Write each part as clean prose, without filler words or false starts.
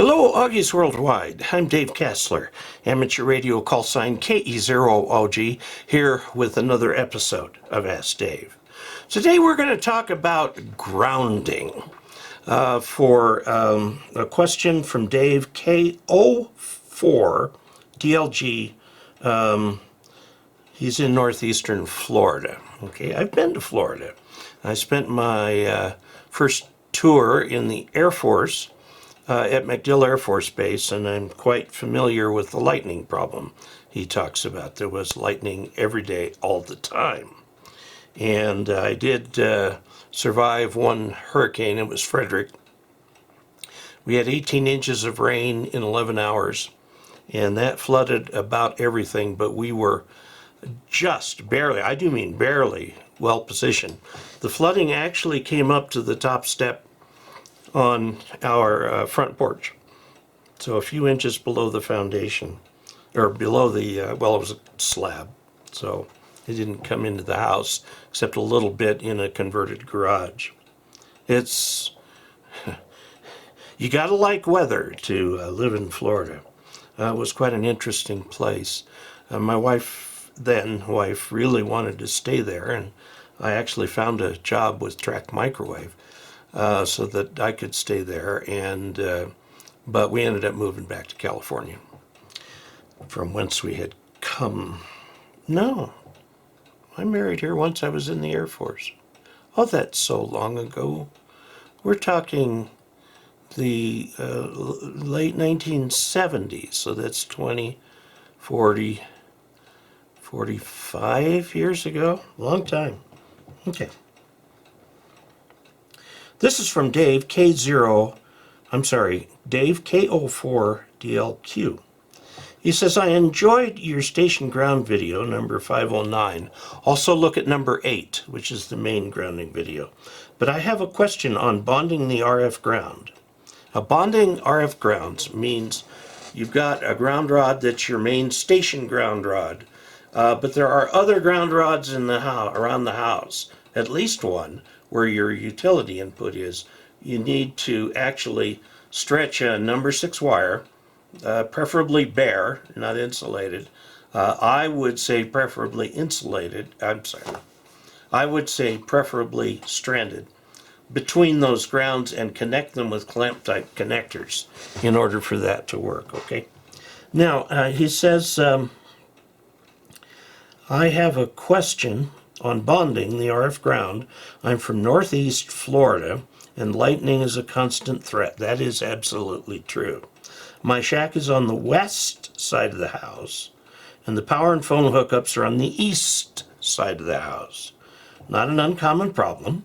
Hello, Augies Worldwide. I'm Dave Kassler, amateur radio call sign KE0OG, here with another episode of Ask Dave. Today we're going to talk about grounding for a question from Dave KO4DLG. He's in northeastern Florida. Okay, I've been to Florida. I spent my first tour in the Air Force at MacDill Air Force Base, and I'm quite familiar with the lightning problem he talks about. There was lightning every day, all the time. And I did survive one hurricane. It was Frederick. We had 18 inches of rain in 11 hours, and that flooded about everything, but we were just barely, I do mean barely, well positioned. The flooding actually came up to the top step on our front porch, so a few inches below the foundation, or below the, well, it was a slab, so it didn't come into the house except a little bit in a converted garage. It's, you gotta like weather to live in Florida. It was quite an interesting place. My wife, then wife, really wanted to stay there, and I actually found a job with Track Microwave so that I could stay there, and but we ended up moving back to California from whence we had come. No, I married here once I was in the Air Force. Oh, that's so long ago. We're talking the late 1970s, so that's 20, 40, 45 years ago. Long time. Okay. This is from Dave Dave KO4DLQ. He says, I enjoyed your station ground video, number 509. Also look at number 8, which is the main grounding video. But I have a question on bonding the RF ground. Now, bonding RF grounds means you've got a ground rod that's your main station ground rod, but there are other ground rods in the house, around the house, at least one, where your utility input is. You need to actually stretch a number 6 wire, preferably bare, not insulated. I would say preferably insulated. I would say preferably stranded between those grounds and connect them with clamp type connectors in order for that to work. Okay. Now he says, I have a question on bonding the RF ground. I'm from Northeast Florida, and lightning is a constant threat. That is absolutely true. My shack is on the west side of the house, and the power and phone hookups are on the east side of the house. Not an uncommon problem.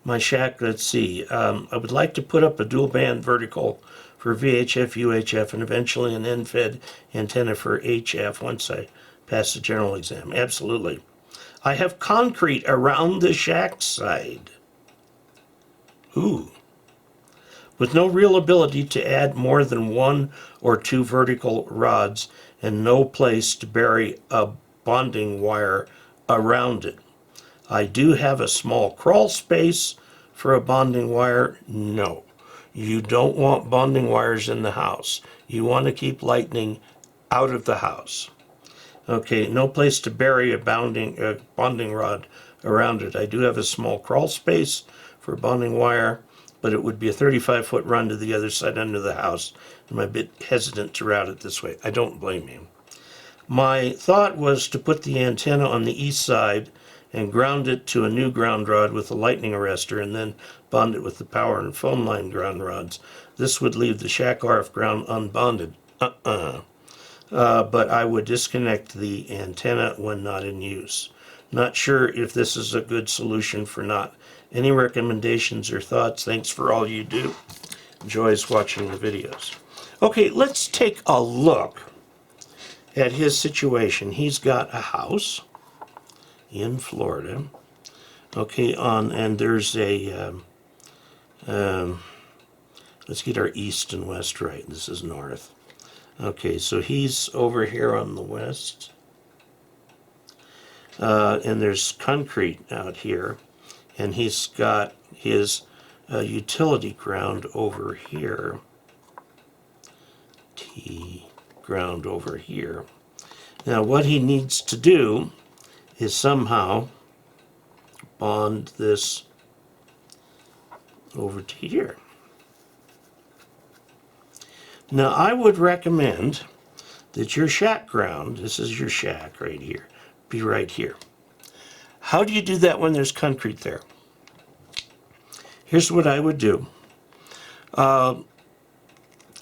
My shack, let's see, I would like to put up a dual band vertical for VHF, UHF, and eventually an end-fed antenna for HF once I pass the general exam. Absolutely. I have concrete around the shack side. Ooh. With no real ability to add more than 1 or 2 vertical rods and no place to bury a bonding wire around it. I do have a small crawl space for a bonding wire. No, you don't want bonding wires in the house. You want to keep lightning out of the house. Okay, no place to bury a bonding rod around it. I do have a small crawl space for a bonding wire, but it would be a 35-foot run to the other side under the house. I'm a bit hesitant to route it this way. I don't blame you. My thought was to put the antenna on the east side and ground it to a new ground rod with a lightning arrestor and then bond it with the power and phone line ground rods. This would leave the shack RF ground unbonded. But I would disconnect the antenna when not in use. Not sure if this is a good solution for not. Any recommendations or thoughts? Thanks for all you do. Enjoys watching the videos. Okay, let's take a look at his situation. He's got a house in Florida. Okay, and there's a, let's get our east and west right. This is north. Okay, so he's over here on the west. And there's concrete out here. And he's got his utility ground over here. T ground over here. Now what he needs to do is somehow bond this over to here. Now I would recommend that your shack ground, this is your shack right here, be right here. How do you do that when there's concrete there? Here's what I would do.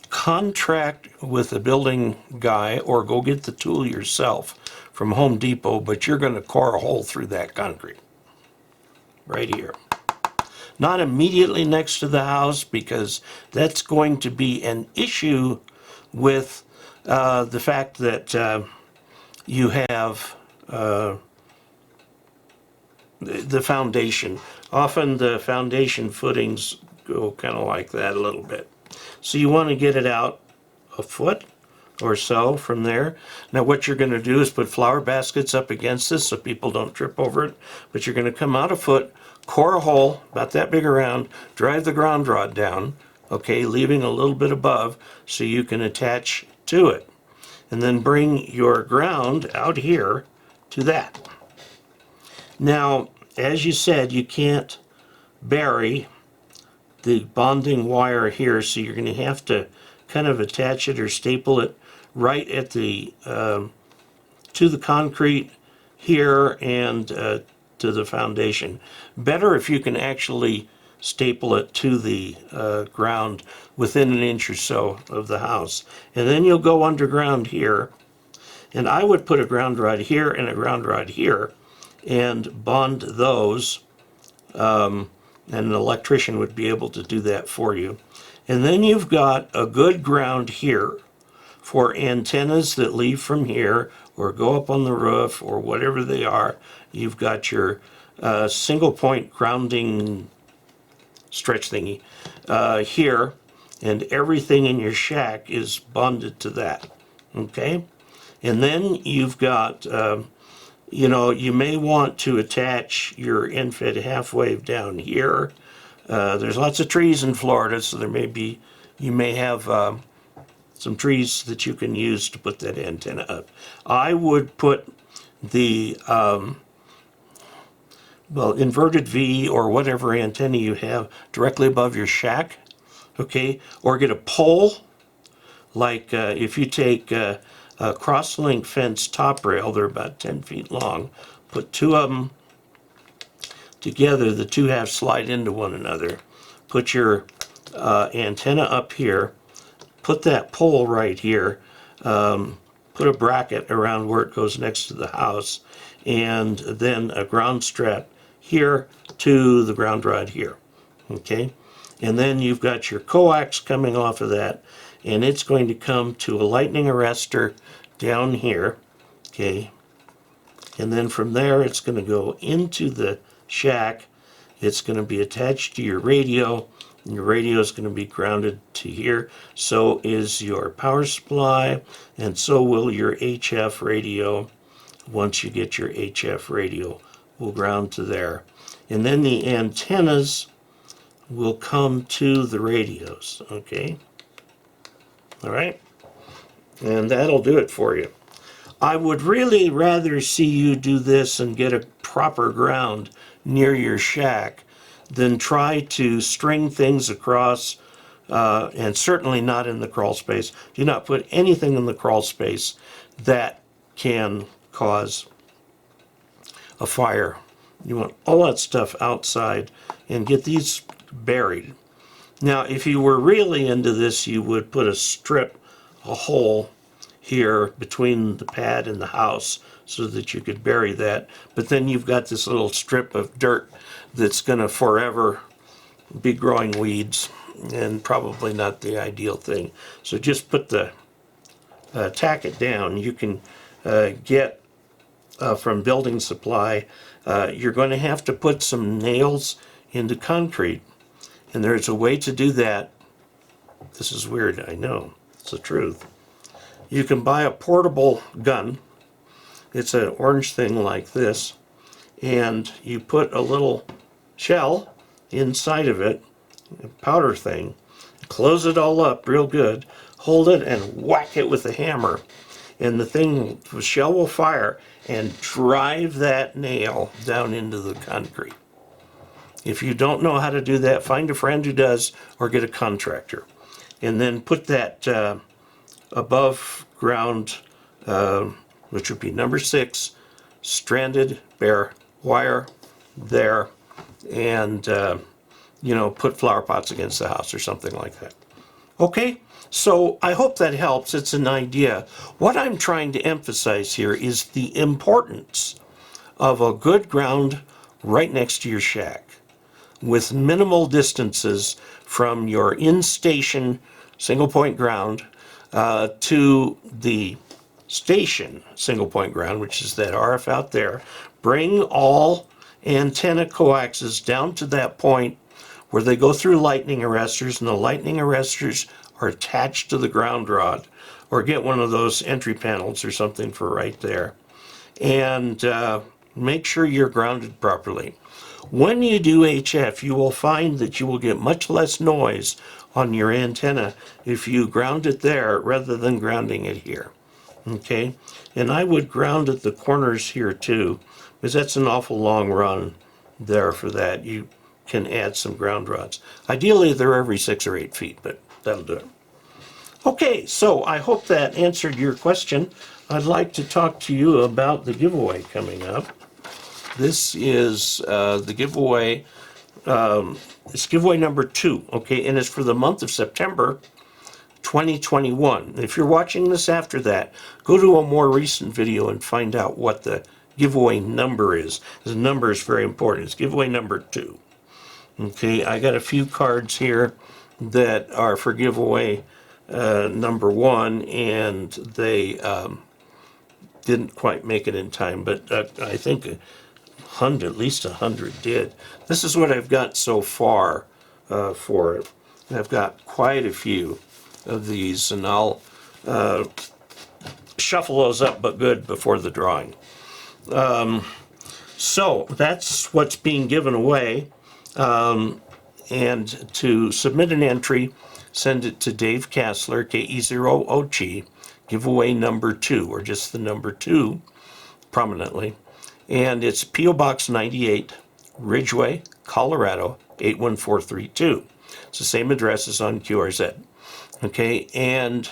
Contract with a building guy or go get the tool yourself from Home Depot, but you're going to core a hole through that concrete right here. Not immediately next to the house, because that's going to be an issue with the fact that you have the foundation. Often the foundation footings go kind of like that a little bit. So you want to get it out a foot or so from there. Now what you're going to do is put flower baskets up against this so people don't trip over it. But you're going to come out a foot, core a hole about that big around, drive the ground rod down, okay, leaving a little bit above so you can attach to it. And then bring your ground out here to that. Now, as you said, you can't bury the bonding wire here, so you're going to have to kind of attach it or staple it right at the to the concrete here and to the foundation. Better if you can actually staple it to the ground within an inch or so of the house. And then you'll go underground here, and I would put a ground rod here and a ground rod here and bond those, and an electrician would be able to do that for you. And then you've got a good ground here for antennas that leave from here or go up on the roof or whatever they are. You've got your single point grounding stretch thingy here, and everything in your shack is bonded to that, okay? And then you've got, you know, you may want to attach your end-fed half wave down here. There's lots of trees in Florida, so you may have some trees that you can use to put that antenna up. I would put the inverted V or whatever antenna you have directly above your shack, okay? Or get a pole, like if you take a cross-link fence top rail, they're about 10 feet long, put two of them together, the two halves slide into one another, put your antenna up here, put that pole right here, put a bracket around where it goes next to the house, and then a ground strap here to the ground rod here, okay? And then you've got your coax coming off of that, and it's going to come to a lightning arrestor down here, okay? And then from there it's going to go into the shack. It's going to be attached to your radio, and your radio is going to be grounded to here. So is your power supply, and so will your HF radio. Once you get your HF radio, will ground to there. And then the antennas will come to the radios, okay? All right? And that'll do it for you. I would really rather see you do this and get a proper ground near your shack than try to string things across, and certainly not in the crawl space. Do not put anything in the crawl space that can cause a fire. You want all that stuff outside and get these buried. Now, if you were really into this, you would put a hole here between the pad and the house so that you could bury that. But then you've got this little strip of dirt that's going to forever be growing weeds, and probably not the ideal thing. So just put tack it down. You can get from building supply. You're going to have to put some nails into concrete, and there's a way to do that. This is weird, I know, it's the truth. You can buy a portable gun. It's an orange thing like this, and you put a little shell inside of it, a powder thing, close it all up real good, hold it and whack it with a hammer, and the shell will fire and drive that nail down into the concrete. If you don't know how to do that, find a friend who does, or get a contractor. And then put that above ground, which would be number 6, stranded bare wire there, and put flower pots against the house or something like that. Okay, so I hope that helps. It's an idea. What I'm trying to emphasize here is the importance of a good ground right next to your shack, with minimal distances from your in-station single point ground to the station single point ground, which is that RF out there. Bring all antenna coaxes down to that point where they go through lightning arresters, and the lightning arresters are attached to the ground rod, or get one of those entry panels or something for right there. And make sure you're grounded properly. When you do HF, you will find that you will get much less noise on your antenna if you ground it there rather than grounding it here. Okay? And I would ground at the corners here too, because that's an awful long run there for that. You can add some ground rods. Ideally, they're every 6 or 8 feet, but that'll do it. Okay, so I hope that answered your question. I'd like to talk to you about the giveaway coming up. This is the giveaway. It's giveaway number 2, okay, and it's for the month of September 2021. If you're watching this after that, go to a more recent video and find out what the giveaway number is. The number is very important. It's giveaway number 2. Okay, I got a few cards here that are for giveaway number 1, and they didn't quite make it in time, but I think at least 100 did. This is what I've got so far for it. I've got quite a few of these, and I'll shuffle those up but good before the drawing. So that's what's being given away. And to submit an entry, send it to Dave Kassler, KE0OG, giveaway number 2, or just the number 2 prominently. And it's P.O. Box 98, Ridgeway, Colorado, 81432. It's the same address as on QRZ. Okay, and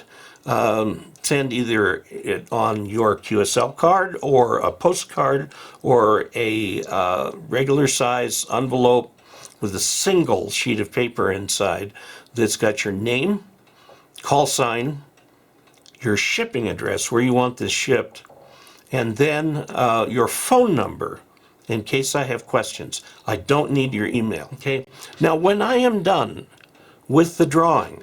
send either it on your QSL card or a postcard or a regular size envelope with a single sheet of paper inside that's got your name, call sign, your shipping address, where you want this shipped, and then your phone number in case I have questions. I don't need your email, okay? Now, when I am done with the drawing,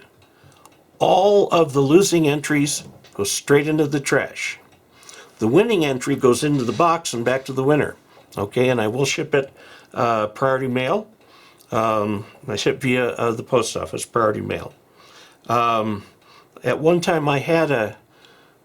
all of the losing entries go straight into the trash. The winning entry goes into the box and back to the winner, okay? And I will ship it priority mail. I ship via the post office, priority mail. At one time I had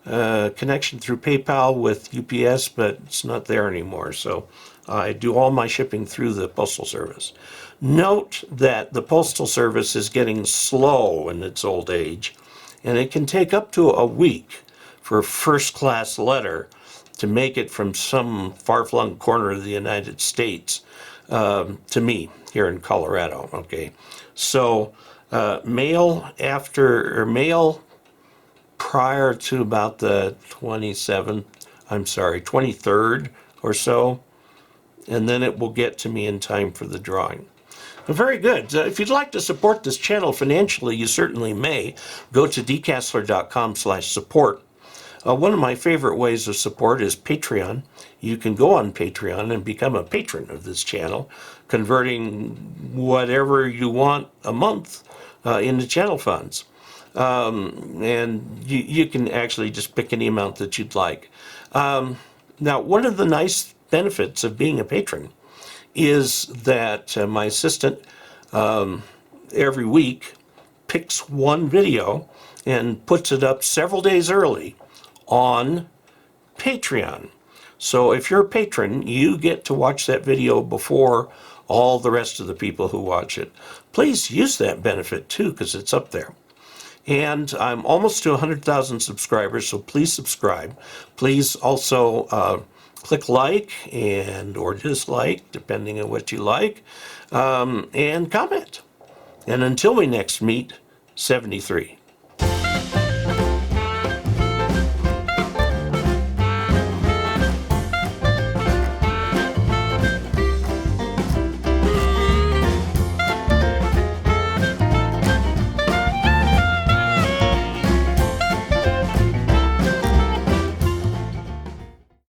a connection through PayPal with UPS, but it's not there anymore, so I do all my shipping through the Postal Service. Note that the Postal Service is getting slow in its old age, and it can take up to a week for a first-class letter to make it from some far-flung corner of the United States to me here in Colorado, okay? So mail prior to about the 23rd or so, and then it will get to me in time for the drawing. Very good. If you'd like to support this channel financially, you certainly may. Go to dkassler.com/support. One of my favorite ways of support is Patreon. You can go on Patreon and become a patron of this channel, converting whatever you want a month into channel funds. And you can actually just pick any amount that you'd like. Now, one of the nice benefits of being a patron is that my assistant every week picks one video and puts it up several days early on Patreon. So if you're a patron, you get to watch that video before all the rest of the people who watch it. Please use that benefit too, because it's up there. And I'm almost to 100,000 subscribers, so please subscribe. Please also click like and or dislike, depending on what you like, and comment. And until we next meet, 73.